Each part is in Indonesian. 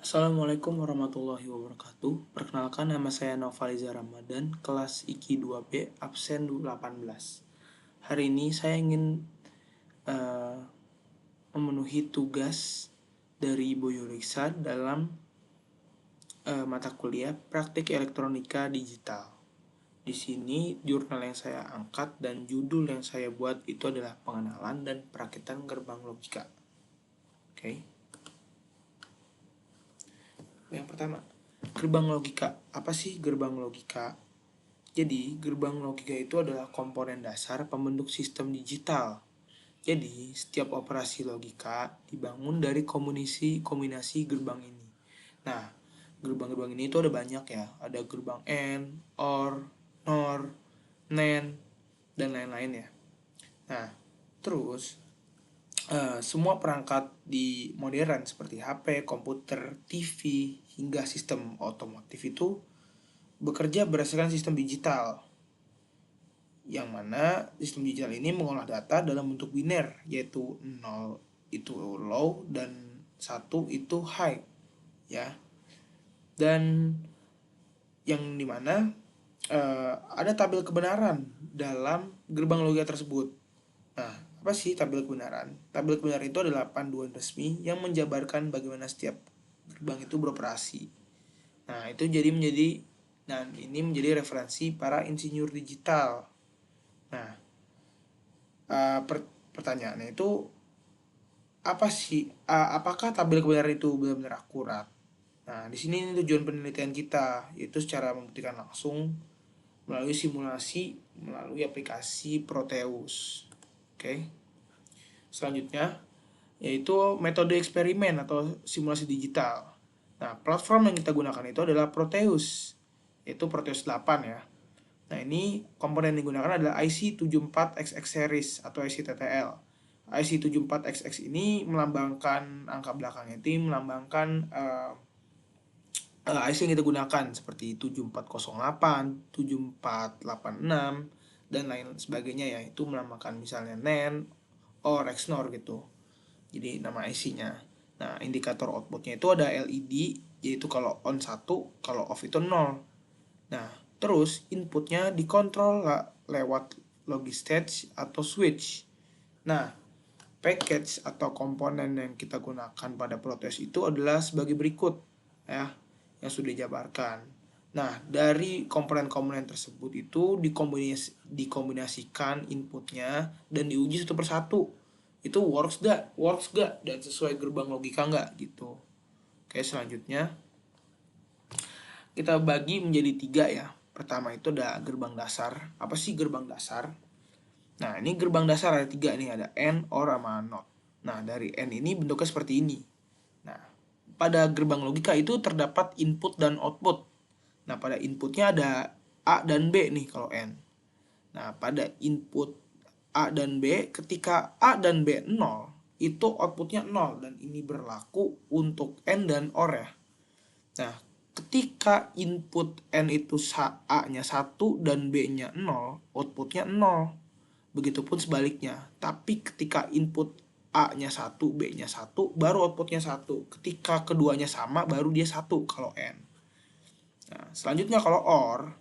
Assalamualaikum warahmatullahi wabarakatuh. Perkenalkan, nama saya Novaliza Ramadan, kelas IKI 2B, absen 18. Hari ini saya ingin eh, memenuhi tugas dari Ibu Yuriksa dalam mata kuliah Praktik Elektronika Digital. Di sini jurnal yang saya angkat dan judul yang saya buat itu adalah pengenalan dan perakitan gerbang logika. Oke. Yang pertama, gerbang logika. Apa sih gerbang logika? Jadi, gerbang logika itu adalah komponen dasar pembentuk sistem digital. Jadi, setiap operasi logika dibangun dari kombinasi gerbang ini. Nah, gerbang-gerbang ini itu ada banyak ya. Ada gerbang AND, OR, NOR, NAND, dan lain-lain ya. Nah, terus semua perangkat di modern seperti HP, komputer, TV, hingga sistem otomotif itu bekerja berdasarkan sistem digital, yang mana sistem digital ini mengolah data dalam bentuk biner, yaitu 0 itu low dan 1 itu high ya. Dan yang dimana ada tabel kebenaran dalam gerbang logika tersebut. Nah, apa sih tabel kebenaran? Tabel kebenaran itu adalah panduan resmi yang menjabarkan bagaimana setiap gerbang itu beroperasi. Nah, itu dan ini menjadi referensi para insinyur digital. Nah, pertanyaannya itu apa sih? Apakah tabel kebenaran itu benar-benar akurat? Nah, di sini tujuan penelitian kita, yaitu secara membuktikan langsung melalui simulasi melalui aplikasi Proteus. Oke. Selanjutnya yaitu metode eksperimen atau simulasi digital. Nah, platform yang kita gunakan itu adalah Proteus, yaitu Proteus 8 ya. Nah, ini komponen yang digunakan adalah IC74XX series atau IC-TTL. IC74XX ini melambangkan angka belakangnya itu melambangkan IC yang kita gunakan seperti 7408, 7486 dan lain sebagainya ya. Itu melambangkan misalnya NAND or XNOR gitu. Jadi nama IC-nya. Nah, indikator outputnya itu ada LED, yaitu kalau on 1, kalau off itu 0. Nah, terus inputnya dikontrol lewat logic stage atau switch. Nah, package atau komponen yang kita gunakan pada Proteus itu adalah sebagai berikut ya, yang sudah dijabarkan. Nah, dari komponen-komponen tersebut itu dikombinasikan inputnya dan diuji satu persatu. Itu works gak, dan sesuai gerbang logika gak gitu. Oke, selanjutnya kita bagi menjadi 3 ya. Pertama itu ada gerbang dasar. Apa sih gerbang dasar? Nah, ini gerbang dasar ada 3 nih, ada AND, OR, sama NOT. Nah, dari AND ini bentuknya seperti ini. Nah, pada gerbang logika itu terdapat input dan output. Nah, pada inputnya ada A dan B nih kalau AND. Nah, pada input A dan B, ketika A dan B 0, itu outputnya 0. Dan ini berlaku untuk AND dan OR ya. Nah, ketika input N itu A-nya 1 dan B-nya 0, outputnya 0. Begitupun sebaliknya. Tapi ketika input A-nya 1, B-nya 1, baru outputnya 1. Ketika keduanya sama, baru dia 1 kalau N. Nah, selanjutnya kalau OR,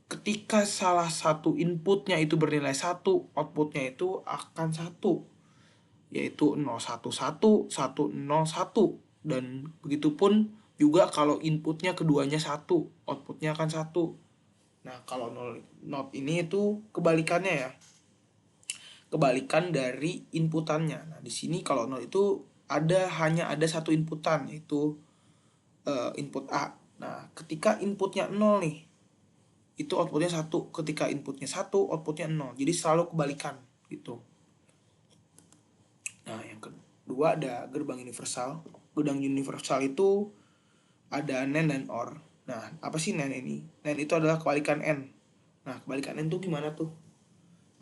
ketika salah satu inputnya itu bernilai 1, outputnya itu akan 1. Yaitu 011, 101. Dan begitupun juga kalau inputnya keduanya 1, outputnya akan 1. Nah, kalau not ini itu kebalikannya ya. Kebalikan dari inputannya. Nah, di sini kalau not itu hanya ada satu inputan, yaitu input A. Nah, ketika inputnya 0 nih, itu outputnya 1. Ketika inputnya 1, outputnya 0. Jadi selalu kebalikan gitu. Nah, yang kedua ada gerbang universal. Gerbang universal itu ada NAND dan OR. Nah, apa sih NAND ini? NAND itu adalah kebalikan N. Nah, kebalikan N itu gimana tuh?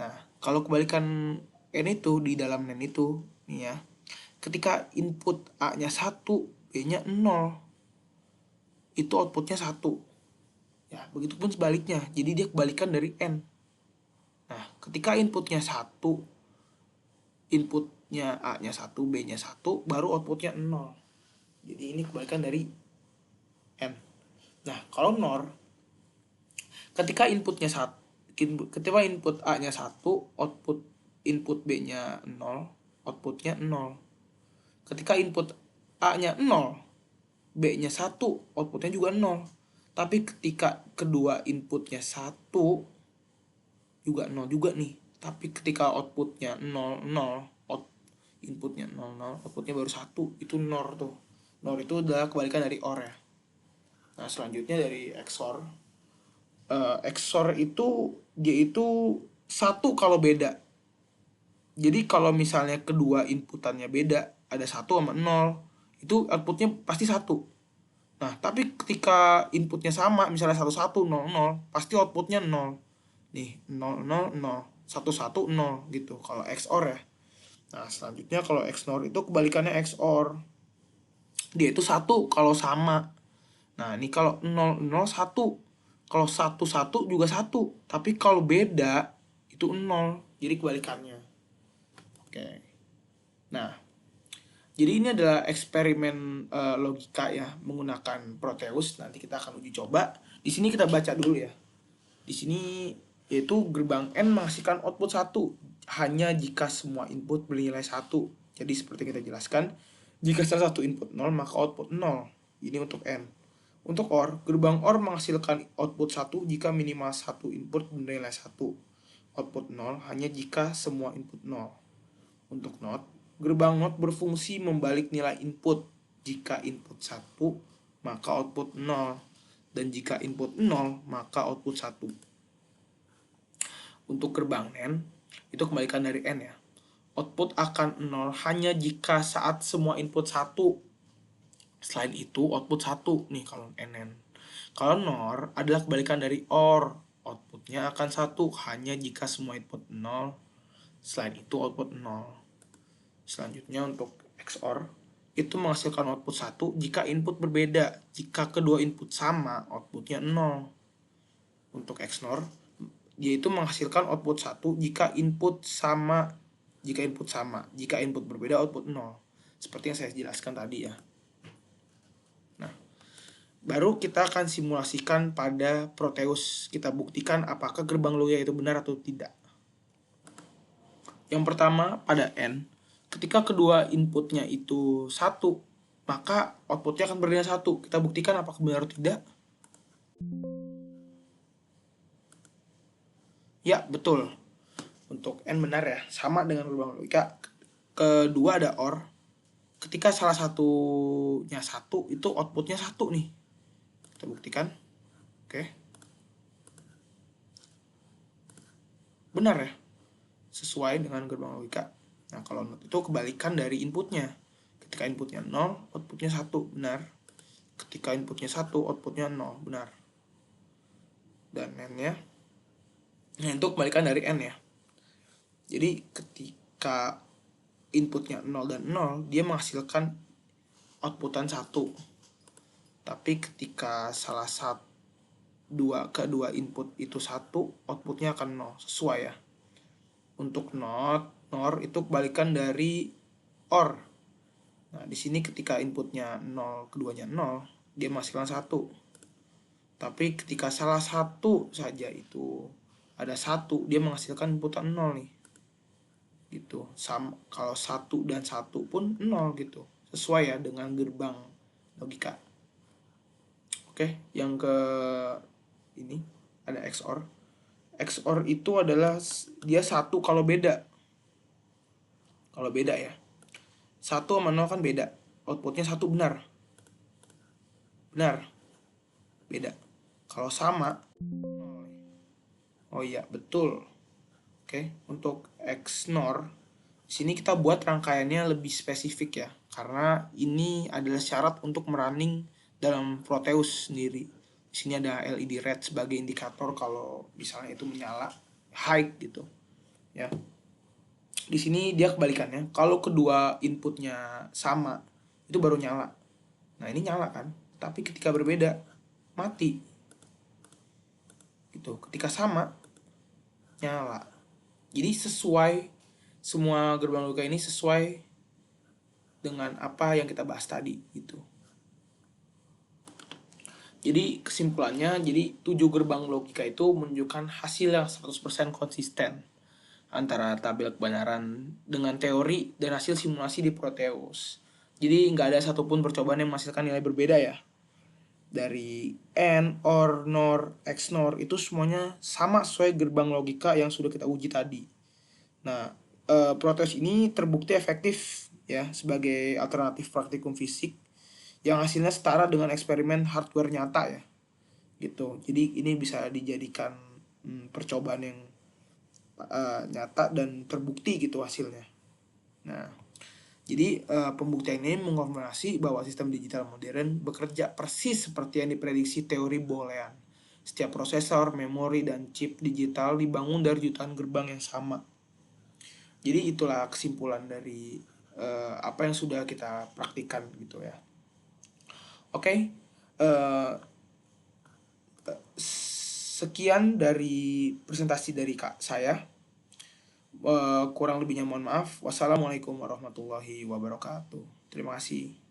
Nah, kalau kebalikan N itu di dalam NAND itu, nih ya, ketika input A-nya 1, B-nya 0, itu outputnya 1. Ya, begitupun sebaliknya. Jadi dia kebalikan dari N. Nah, ketika inputnya 1, inputnya A-nya 1, B-nya 1, baru outputnya 0. Jadi ini kebalikan dari N. Nah, kalau NOR, ketika inputnya satu, ketika input A-nya 1, output input B-nya 0, outputnya 0. Ketika input A-nya 0, B-nya 1, outputnya juga 0. Tapi ketika kedua inputnya 1, juga 0 juga nih. Tapi ketika outputnya 0, 0, inputnya 0, 0, outputnya baru 1, itu NOR tuh. NOR itu adalah kebalikan dari OR ya. Nah, selanjutnya dari XOR. XOR itu dia itu satu kalau beda. Jadi kalau misalnya kedua inputannya beda, ada 1 sama 0, itu outputnya pasti 1. Nah, tapi ketika inputnya sama, misalnya 1, 1, 0, 0, pasti outputnya 0. Nih, 0, 0, 0, 1, 1, 0 gitu kalau XOR ya. Nah, selanjutnya kalau XNOR itu kebalikannya XOR. Dia itu 1 kalau sama. Nah, ini kalau 0, 0, 1. Kalau 1, 1 juga 1. Tapi kalau beda, itu 0. Jadi kebalikannya. Oke. Nah, jadi ini adalah eksperimen logika ya menggunakan Proteus. Nanti kita akan uji coba. Di sini kita baca dulu ya. Di sini yaitu gerbang N menghasilkan output 1 hanya jika semua input bernilai 1. Jadi seperti kita jelaskan, jika salah satu input 0 maka output 0. Ini untuk N. Untuk OR, gerbang OR menghasilkan output 1 jika minimal satu input bernilai 1. Output 0 hanya jika semua input 0. Untuk NOT, gerbang NOT berfungsi membalik nilai input. Jika input 1, maka output 0. Dan jika input 0, maka output 1. Untuk gerbang NAND, itu kebalikan dari N ya. Output akan 0 hanya jika saat semua input 1. Selain itu, output 1 nih kalau NAND. Kalau NOR adalah kebalikan dari OR. Outputnya akan 1 hanya jika semua input 0. Selain itu, output 0. Selanjutnya untuk XOR, itu menghasilkan output 1 jika input berbeda. Jika kedua input sama, outputnya 0. Untuk XNOR, yaitu menghasilkan output 1 jika input sama. Jika input berbeda, output 0. Seperti yang saya jelaskan tadi ya. Nah, baru kita akan simulasikan pada Proteus. Kita buktikan apakah gerbang logika itu benar atau tidak. Yang pertama, pada N, ketika kedua inputnya itu 1, maka outputnya akan bernilai 1. Kita buktikan apakah benar atau tidak. Ya, betul. Untuk N benar ya, sama dengan gerbang logika. Kedua ada OR. Ketika salah satunya 1, itu outputnya 1 nih. Kita buktikan. Oke. Benar ya, sesuai dengan gerbang logika. Nah, kalau NOT itu kebalikan dari inputnya. Ketika inputnya 0, outputnya 1, benar. Ketika inputnya 1, outputnya 0, benar. Dan N-nya, nah itu kebalikan dari N ya. Jadi ketika inputnya 0 dan 0, dia menghasilkan outputan 1. Tapi ketika salah satu kedua input itu 1, outputnya akan 0, sesuai ya. Untuk NOR itu kebalikan dari OR. Nah, di sini ketika inputnya 0, keduanya 0, dia menghasilkan 1. Tapi ketika salah satu saja itu ada 1, dia menghasilkan inputan 0 nih. Gitu. Kalau 1 dan 1 pun 0 gitu. Sesuai ya dengan gerbang logika. Oke, yang ke ini ada XOR. XOR itu adalah dia 1 kalau beda. Kalau beda ya. 1 sama 0 kan beda. Outputnya 1 benar. Benar. Beda. Kalau sama, oh iya, betul. Oke, untuk XNOR, sini kita buat rangkaiannya lebih spesifik ya. Karena ini adalah syarat untuk merunning dalam Proteus sendiri. Di sini ada LED red sebagai indikator kalau misalnya itu menyala, high gitu. Ya. Di sini dia kebalikannya. Kalau kedua inputnya sama, itu baru nyala. Nah, ini nyala kan? Tapi ketika berbeda, mati. Gitu. Ketika sama, nyala. Jadi sesuai, semua gerbang logika ini sesuai dengan apa yang kita bahas tadi gitu. Jadi kesimpulannya, jadi 7 gerbang logika itu menunjukkan hasil yang 100% konsisten antara tabel kebenaran dengan teori dan hasil simulasi di Proteus. Jadi nggak ada satupun percobaan yang menghasilkan nilai berbeda ya. Dari AND, OR, NOR, XNOR itu semuanya sama sesuai gerbang logika yang sudah kita uji tadi. Nah, Proteus ini terbukti efektif ya sebagai alternatif praktikum fisik yang hasilnya setara dengan eksperimen hardware nyata ya gitu. Jadi ini bisa dijadikan percobaan yang nyata dan terbukti gitu hasilnya. Nah, jadi pembuktian ini mengonfirmasi bahwa sistem digital modern bekerja persis seperti yang diprediksi teori Boolean. Setiap prosesor, memori, dan chip digital dibangun dari jutaan gerbang yang sama. Jadi itulah kesimpulan dari apa yang sudah kita praktikkan gitu ya. Oke, sekian dari presentasi dari kak saya. Kurang lebihnya mohon maaf. Wassalamualaikum warahmatullahi wabarakatuh. Terima kasih.